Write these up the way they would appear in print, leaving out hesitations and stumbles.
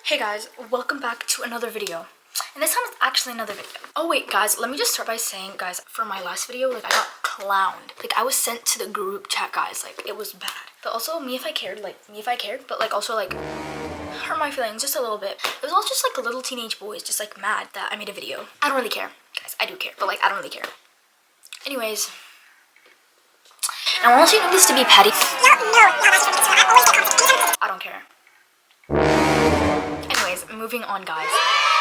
Hey guys, welcome back to another video. And this time it's actually another video. Oh wait guys, let me just start by saying, guys, for my last video, like I got clowned. Like I was sent to the group chat, guys, like it was bad. But also me if I cared, but like also like hurt my feelings just a little bit. It was all just like little teenage boys just like mad that I made a video. I don't really care. Guys, I do care, but like I don't really care. Anyways. Now unless you know this to be petty. I don't care. Anyways, moving on guys.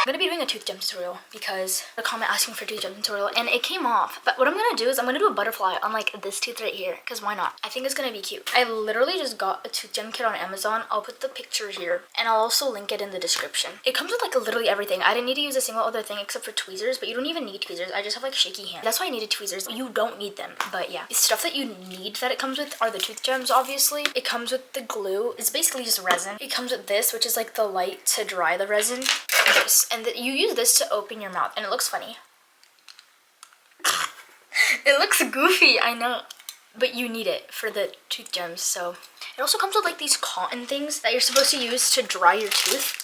I'm gonna be doing a tooth gem tutorial because a comment asking for a tooth gem tutorial and it came off. But what I'm gonna do is I'm gonna do a butterfly on like this tooth right here because why not? I think it's gonna be cute. I literally just got a tooth gem kit on Amazon. I'll put the picture here and I'll also link it in the description. It comes with like literally everything. I didn't need to use a single other thing except for tweezers, but you don't even need tweezers. I just have like shaky hands. That's why I needed tweezers. You don't need them, but yeah. The stuff that you need that it comes with are the tooth gems, obviously. It comes with the glue. It's basically just resin. It comes with this, which is like the light to dry the resin. This. And you use this to open your mouth and it looks funny. It looks goofy, I know, but you need it for the tooth gems. So it also comes with like these cotton things that you're supposed to use to dry your tooth.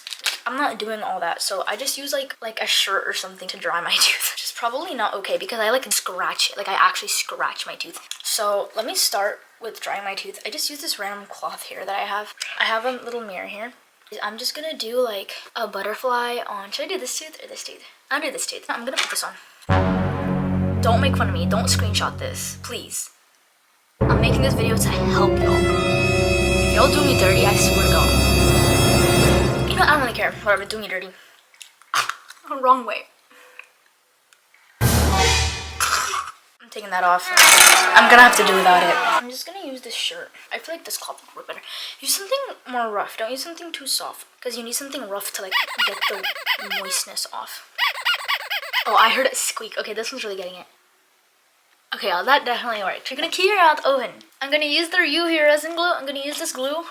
I'm not doing all that, so I just use like a shirt or something to dry my tooth, which is probably not okay because I like scratch it. Like I actually scratch my tooth. So let me start with drying my tooth. I just use this random cloth here that I have. I have a little mirror here. I'm just gonna do like a butterfly on, should I do this tooth or this tooth? I'll do this tooth. I'm gonna put this on. Don't make fun of me. Don't screenshot this, please. I'm making this video to help y'all. If y'all do me dirty, I swear to God. You know, I don't really care. Whatever, do me dirty. Wrong way. I'm taking that off. I'm gonna have to do without it. I'm just gonna use this shirt. I feel like this cloth would work better. Use something more rough. Don't use something too soft because you need something rough to like get the moistness off. Oh, I heard it squeak. Okay, this one's really getting it. Okay, that definitely worked. You're gonna keep your mouth open. I'm gonna use the UV resin glue. I'm gonna use this glue.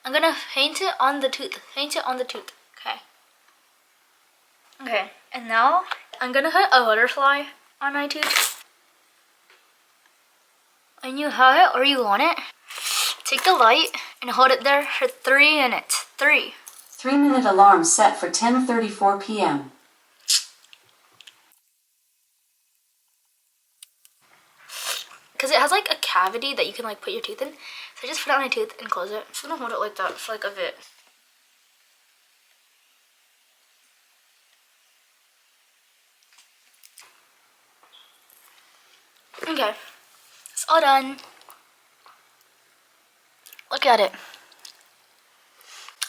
I'm gonna paint it on the tooth. Paint it on the tooth. Okay. Okay, and now I'm gonna put a butterfly on my tooth. And you have it or you want it. Take the light and hold it there for 3 minutes. 3. 3-minute alarm set for 10:34 p.m. Because it has like a cavity that you can like put your tooth in. So I just put it on my tooth and close it. I'm just gonna hold it like that for like a bit. Okay, it's all done. Look at it.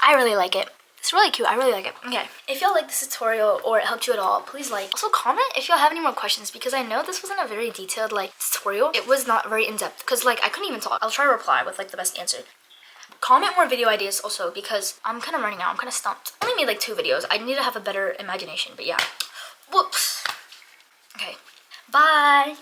I really like it. It's really cute. I really like it. Okay, if y'all like this tutorial or it helped you at all, please like. Also comment if y'all have any more questions because I know this wasn't a very detailed like tutorial. It was not very in-depth because like I couldn't even talk. I'll try to reply with like the best answer. Comment more video ideas also because I'm kind of running out. I'm kind of stumped. I only made like 2 videos. I need to have a better imagination, but yeah. Whoops. Okay, bye.